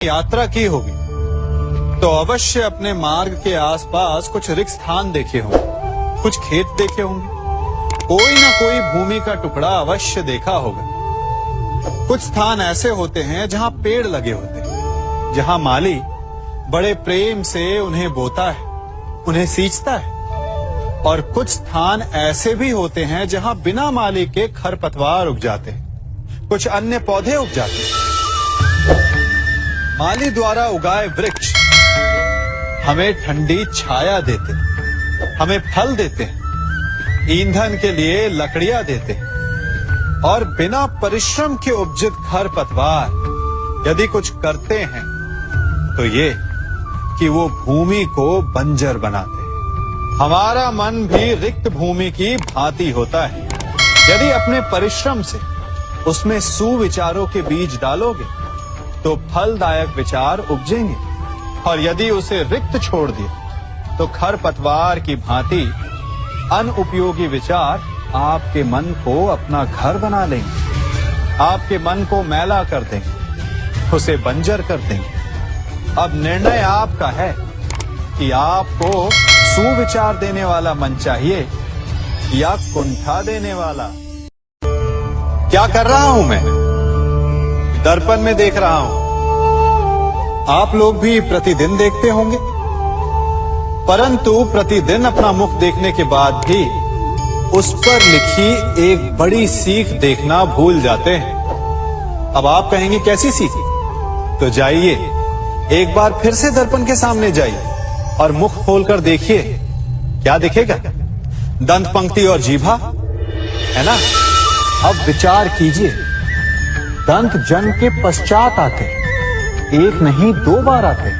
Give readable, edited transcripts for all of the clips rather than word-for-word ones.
यात्रा की होगी तो अवश्य अपने मार्ग के आसपास कुछ रिक्त स्थान देखे होंगे, कुछ खेत देखे होंगे, कोई ना कोई भूमि का टुकड़ा अवश्य देखा होगा। कुछ स्थान ऐसे होते हैं जहां पेड़ लगे होते हैं, जहां माली बड़े प्रेम से उन्हें बोता है, उन्हें सींचता है। और कुछ स्थान ऐसे भी होते हैं जहां बिना माली के खरपतवार उग जाते हैं, कुछ अन्य पौधे उग जाते हैं। माली द्वारा उगाए वृक्ष हमें ठंडी छाया देते हैं, हमें फल देते हैं, ईंधन के लिए लकड़ियां देते हैं। और बिना परिश्रम के उपजित खरपतवार यदि कुछ करते हैं तो ये कि वो भूमि को बंजर बनाते हैं। हमारा मन भी रिक्त भूमि की भांति होता है। यदि अपने परिश्रम से उसमें सुविचारों के बीज डालोगे तो फलदायक विचार उपजेंगे, और यदि उसे रिक्त छोड़ दिया तो खरपतवार की भांति अनुपयोगी विचार आपके मन को अपना घर बना लेंगे, आपके मन को मैला कर देंगे, उसे बंजर कर देंगे। अब निर्णय आपका है कि आपको सुविचार देने वाला मन चाहिए या कुंठा देने वाला। क्या कर रहा हूं मैं? दर्पण में देख रहा हूं। आप लोग भी प्रतिदिन देखते होंगे, परंतु प्रतिदिन अपना मुख देखने के बाद भी उस पर लिखी एक बड़ी सीख देखना भूल जाते हैं। अब आप कहेंगे कैसी सीख? तो जाइए एक बार फिर से दर्पण के सामने जाइए और मुख खोलकर देखिए, क्या दिखेगा? दंत पंक्ति और जीभा, है ना? अब विचार कीजिए, दंत जन्म के पश्चात आते, एक नहीं 2 बार आते,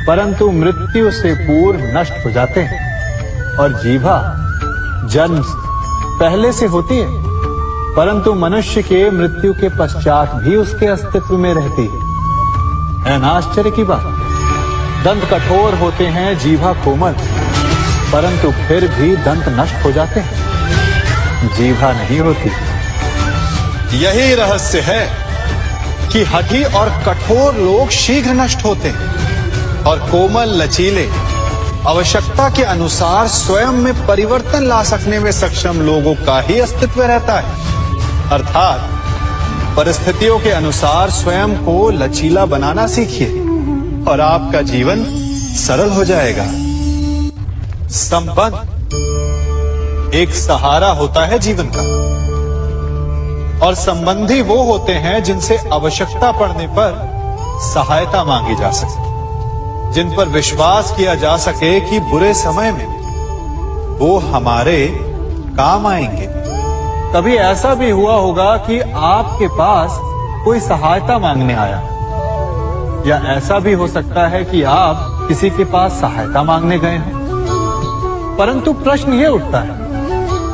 परंतु मृत्यु से पूर्व नष्ट हो जाते हैं। और जीभा जन्म पहले से होती है, परंतु मनुष्य के मृत्यु के पश्चात भी उसके अस्तित्व में रहती है ना? आश्चर्य की बात। दंत कठोर होते हैं, जीभा कोमल, परंतु फिर भी दंत नष्ट हो जाते हैं, जीभा नहीं होती। यही रहस्य है कि हठी और कठोर लोग शीघ्र नष्ट होते हैं और कोमल लचीले आवश्यकता के अनुसार स्वयं में परिवर्तन ला सकने में सक्षम लोगों का ही अस्तित्व रहता है। अर्थात परिस्थितियों के अनुसार स्वयं को लचीला बनाना सीखिए और आपका जीवन सरल हो जाएगा। संबंध एक सहारा होता है जीवन का, और संबंधी वो होते हैं जिनसे आवश्यकता पड़ने पर सहायता मांगी जा सके, जिन पर विश्वास किया जा सके कि बुरे समय में वो हमारे काम आएंगे। कभी ऐसा भी हुआ होगा कि आपके पास कोई सहायता मांगने आया, या ऐसा भी हो सकता है कि आप किसी के पास सहायता मांगने गए हैं। परंतु प्रश्न ये उठता है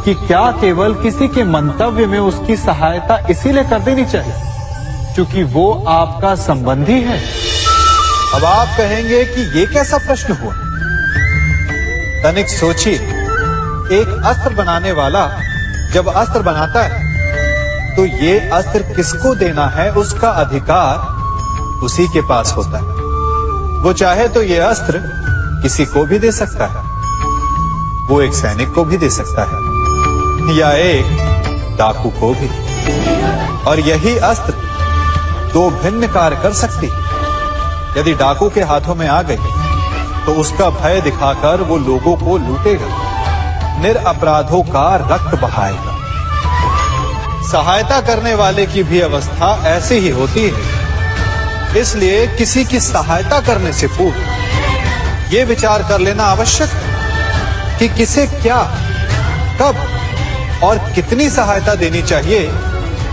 कि क्या केवल किसी के मंतव्य में उसकी सहायता इसीलिए कर देनी चाहिए क्योंकि वो आपका संबंधी है? अब आप कहेंगे कि ये कैसा प्रश्न हुआ? तनिक सोचिए, एक अस्त्र बनाने वाला जब अस्त्र बनाता है तो ये अस्त्र किसको देना है उसका अधिकार उसी के पास होता है। वो चाहे तो ये अस्त्र किसी को भी दे सकता है, वो एक सैनिक को भी दे सकता है या एक डाकू को भी, और यही अस्त्र 2 भिन्न कार्य कर सकती है। यदि डाकू के हाथों में आ गई तो उसका भय दिखाकर वो लोगों को लूटेगा, निरपराधों का रक्त बहाएगा। सहायता करने वाले की भी अवस्था ऐसी ही होती है। इसलिए किसी की सहायता करने से पूर्व ये विचार कर लेना आवश्यक है कि किसे क्या, कब और कितनी सहायता देनी चाहिए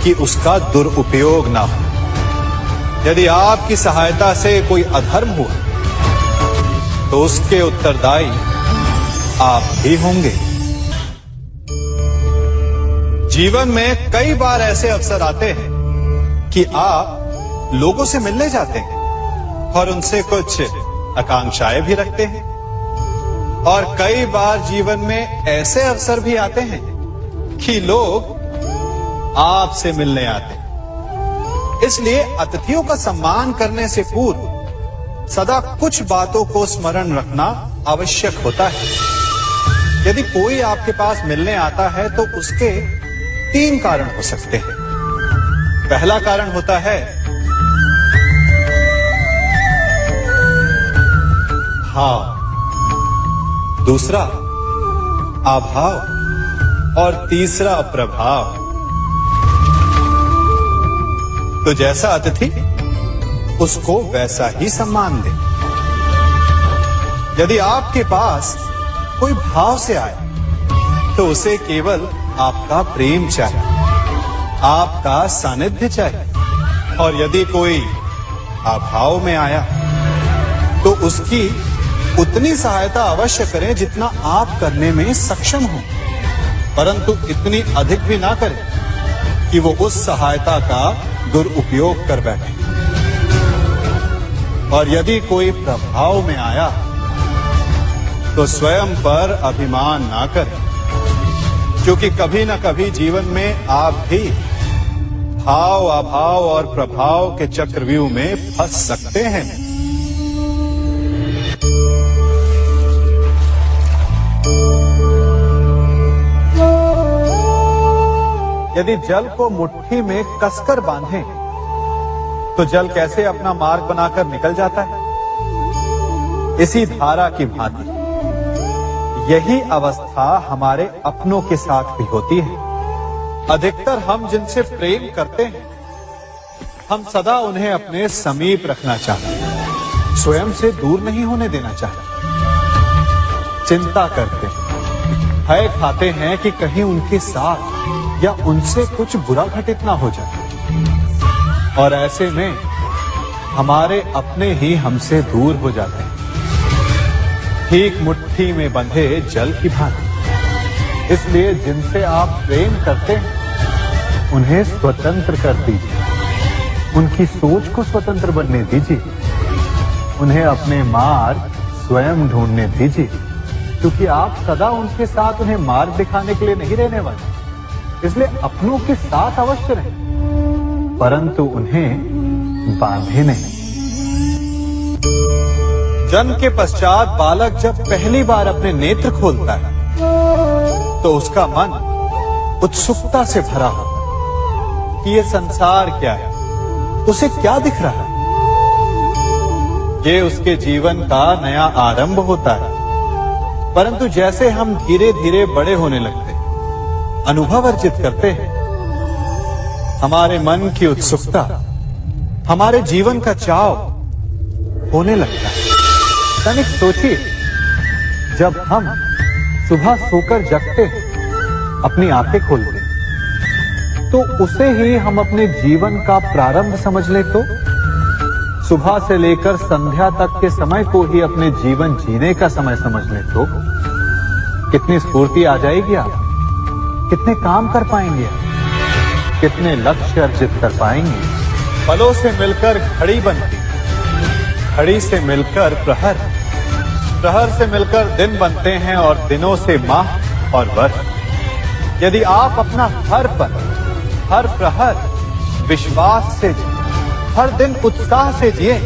कि उसका दुरुपयोग ना हो। यदि आपकी सहायता से कोई अधर्म हुआ तो उसके उत्तरदायी आप ही होंगे। जीवन में कई बार ऐसे अवसर आते हैं कि आप लोगों से मिलने जाते हैं और उनसे कुछ आकांक्षाएं भी रखते हैं, और कई बार जीवन में ऐसे अवसर भी आते हैं कि लोग आपसे मिलने आते हैं इसलिए अतिथियों का सम्मान करने से पूर्व सदा कुछ बातों को स्मरण रखना आवश्यक होता है। यदि कोई आपके पास मिलने आता है तो उसके 3 कारण हो सकते हैं। पहला कारण होता है भाव, दूसरा अभाव और तीसरा प्रभाव। तो जैसा अतिथि उसको वैसा ही सम्मान दे। यदि आपके पास कोई भाव से आए तो उसे केवल आपका प्रेम चाहिए, आपका सानिध्य चाहिए। और यदि कोई अभाव में आया तो उसकी उतनी सहायता अवश्य करें जितना आप करने में सक्षम हो, परंतु इतनी अधिक भी ना करें कि वो उस सहायता का दुरुपयोग कर बैठे। और यदि कोई प्रभाव में आया तो स्वयं पर अभिमान ना करें, क्योंकि कभी न कभी जीवन में आप भी भाव, अभाव और प्रभाव के चक्रव्यूह में फंस सकते हैं। यदि जल को मुट्ठी में कसकर बांधें तो जल कैसे अपना मार्ग बनाकर निकल जाता है? इसी धारा की भांति यही अवस्था हमारे अपनों के साथ भी होती है। अधिकतर हम जिनसे प्रेम करते हैं, हम सदा उन्हें अपने समीप रखना चाहते हैं, स्वयं से दूर नहीं होने देना चाहते। चिंता करते हैं, भय खाते हैं कि कहीं उनके साथ या उनसे कुछ बुरा घटित ना हो जाए। और ऐसे में हमारे अपने ही हमसे दूर हो जाते हैं, ठीक मुट्ठी में बंधे जल की भांति। इसलिए जिनसे आप प्रेम करते हैं उन्हें स्वतंत्र कर दीजिए, उनकी सोच को स्वतंत्र बनने दीजिए, उन्हें अपने मार्ग स्वयं ढूंढने दीजिए, क्योंकि आप सदा उनके साथ उन्हें मार्ग दिखाने के लिए नहीं रहने वाले। इसलिए अपनों के साथ अवश्य रहें, परंतु उन्हें बांधे नहीं। जन्म के पश्चात बालक जब पहली बार अपने नेत्र खोलता है तो उसका मन उत्सुकता से भरा होता है कि ये संसार क्या है, उसे क्या दिख रहा है। ये उसके जीवन का नया आरंभ होता है। परंतु जैसे हम धीरे धीरे बड़े होने लगते हैं, अनुभव अर्जित करते हैं, हमारे मन की उत्सुकता, हमारे जीवन का चाव होने लगता है। तनिक सोचिए, जब हम सुबह सोकर जगते हैं, अपनी आंखें खोलते हैं, तो उसे ही हम अपने जीवन का प्रारंभ समझ ले तो सुबह से लेकर संध्या तक के समय को ही अपने जीवन जीने का समय समझ ले तो कितनी स्फूर्ति आ जाएगी। आप कितने काम कर पाएंगे, कितने लक्ष्य अर्जित कर पाएंगे। फलों से मिलकर घड़ी बनती, घड़ी से मिलकर प्रहर, प्रहर से मिलकर दिन बनते हैं और दिनों से माह और वर्ष। यदि आप अपना हर पल, हर प्रहर विश्वास से जिए, हर दिन उत्साह से जिए,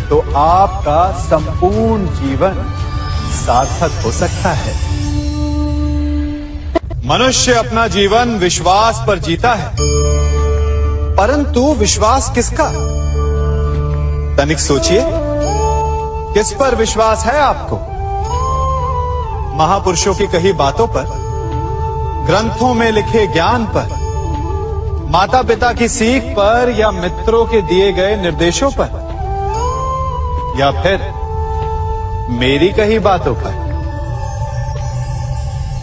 तो आपका संपूर्ण जीवन सार्थक हो सकता है। मनुष्य अपना जीवन विश्वास पर जीता है, परंतु विश्वास किसका? तनिक सोचिए, किस पर विश्वास है आपको? महापुरुषों की कही बातों पर, ग्रंथों में लिखे ज्ञान पर, माता पिता की सीख पर, या मित्रों के दिए गए निर्देशों पर, या फिर मेरी कही बातों पर?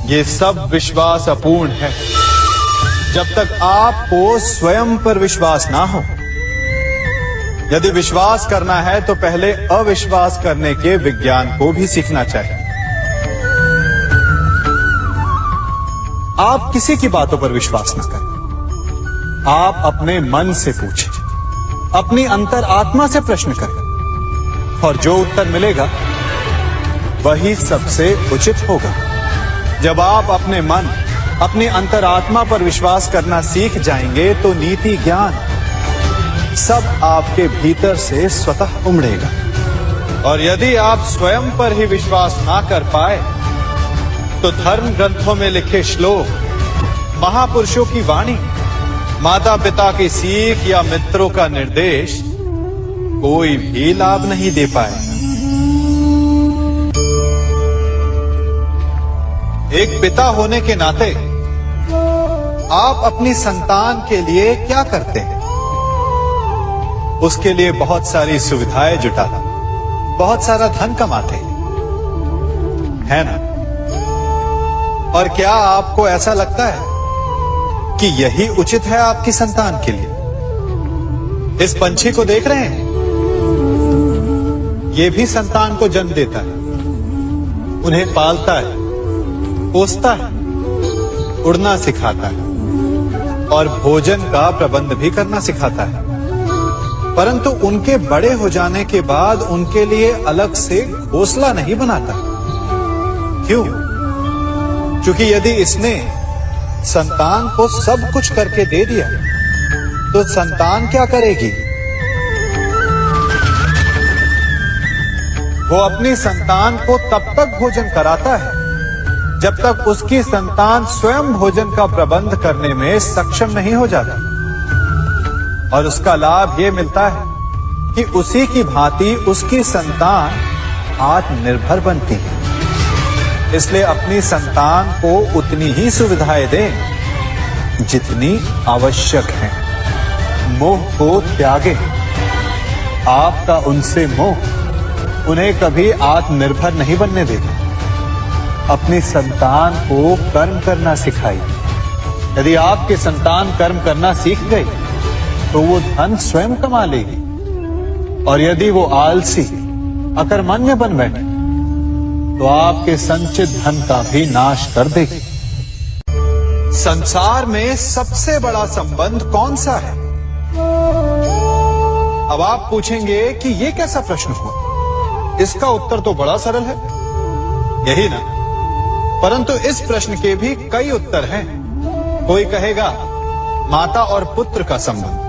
ये सब विश्वास अपूर्ण है जब तक आपको स्वयं पर विश्वास ना हो। यदि विश्वास करना है तो पहले अविश्वास करने के विज्ञान को भी सीखना चाहिए। आप किसी की बातों पर विश्वास न करें, आप अपने मन से पूछें, अपनी अंतर आत्मा से प्रश्न करें, और जो उत्तर मिलेगा वही सबसे उचित होगा। जब आप अपने मन, अपनी अंतरात्मा पर विश्वास करना सीख जाएंगे तो नीति ज्ञान, सब आपके भीतर से स्वतः उमड़ेगा। और यदि आप स्वयं पर ही विश्वास ना कर पाए तो धर्म ग्रंथों में लिखे श्लोक, महापुरुषों की वाणी, माता पिता की सीख या मित्रों का निर्देश कोई भी लाभ नहीं दे पाएगा। एक पिता होने के नाते आप अपनी संतान के लिए क्या करते हैं? उसके लिए बहुत सारी सुविधाएं जुटाते, बहुत सारा धन कमाते है ना? और क्या आपको ऐसा लगता है कि यही उचित है आपकी संतान के लिए? इस पंछी को देख रहे हैं, ये भी संतान को जन्म देता है, उन्हें पालता है, पोसता है, उड़ना सिखाता है और भोजन का प्रबंध भी करना सिखाता है। परंतु उनके बड़े हो जाने के बाद उनके लिए अलग से घोंसला नहीं बनाता। क्यों? क्योंकि यदि इसने संतान को सब कुछ करके दे दिया तो संतान क्या करेगी? वो अपनी संतान को तब तक भोजन कराता है जब तक उसकी संतान स्वयं भोजन का प्रबंध करने में सक्षम नहीं हो जाता। और उसका लाभ ये मिलता है कि उसी की भांति उसकी संतान आत्मनिर्भर बनती है। इसलिए अपनी संतान को उतनी ही सुविधाएं दें जितनी आवश्यक है। मोह को त्यागें। आपका उनसे मोह उन्हें कभी आत्मनिर्भर नहीं बनने देगा। अपनी संतान को कर्म करना सिखाइए। यदि आपकी संतान कर्म करना सीख गई तो वो धन स्वयं कमा लेगी। और यदि वो आलसी, अकर्मण्य बन बैठे तो आपके संचित धन का भी नाश कर देगी। संसार में सबसे बड़ा संबंध कौन सा है? अब आप पूछेंगे कि ये कैसा प्रश्न हुआ? इसका उत्तर तो बड़ा सरल है, यही ना? परंतु इस प्रश्न के भी कई उत्तर हैं। कोई कहेगा माता और पुत्र का संबंध,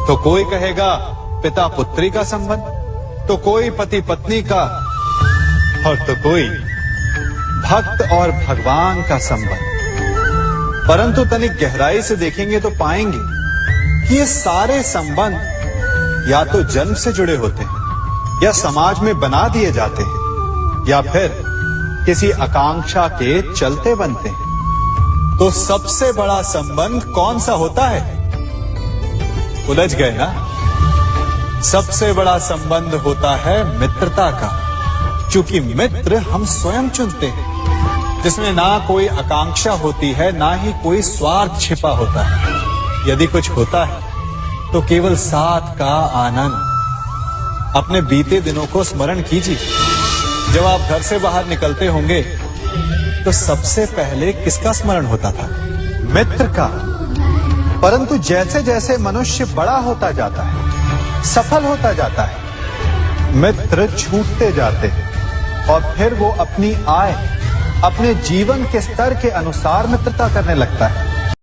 तो कोई कहेगा पिता पुत्री का संबंध, तो कोई पति पत्नी का, और तो कोई भक्त और भगवान का संबंध। परंतु तनिक गहराई से देखेंगे तो पाएंगे कि ये सारे संबंध या तो जन्म से जुड़े होते हैं, या समाज में बना दिए जाते हैं, या फिर किसी आकांक्षा के चलते बनते हैं। तो सबसे बड़ा संबंध कौन सा होता है? उलझ गए ना? सबसे बड़ा संबंध होता है मित्रता का, क्योंकि मित्र हम स्वयं चुनते हैं, जिसमें ना कोई आकांक्षा होती है, ना ही कोई स्वार्थ छिपा होता है। यदि कुछ होता है तो केवल साथ का आनंद। अपने बीते दिनों को स्मरण कीजिए। जब आप घर से बाहर निकलते होंगे तो सबसे पहले किसका स्मरण होता था? मित्र का। परंतु जैसे जैसे मनुष्य बड़ा होता जाता है, सफल होता जाता है, मित्र छूटते जाते हैं और फिर वो अपनी आय, अपने जीवन के स्तर के अनुसार मित्रता करने लगता है।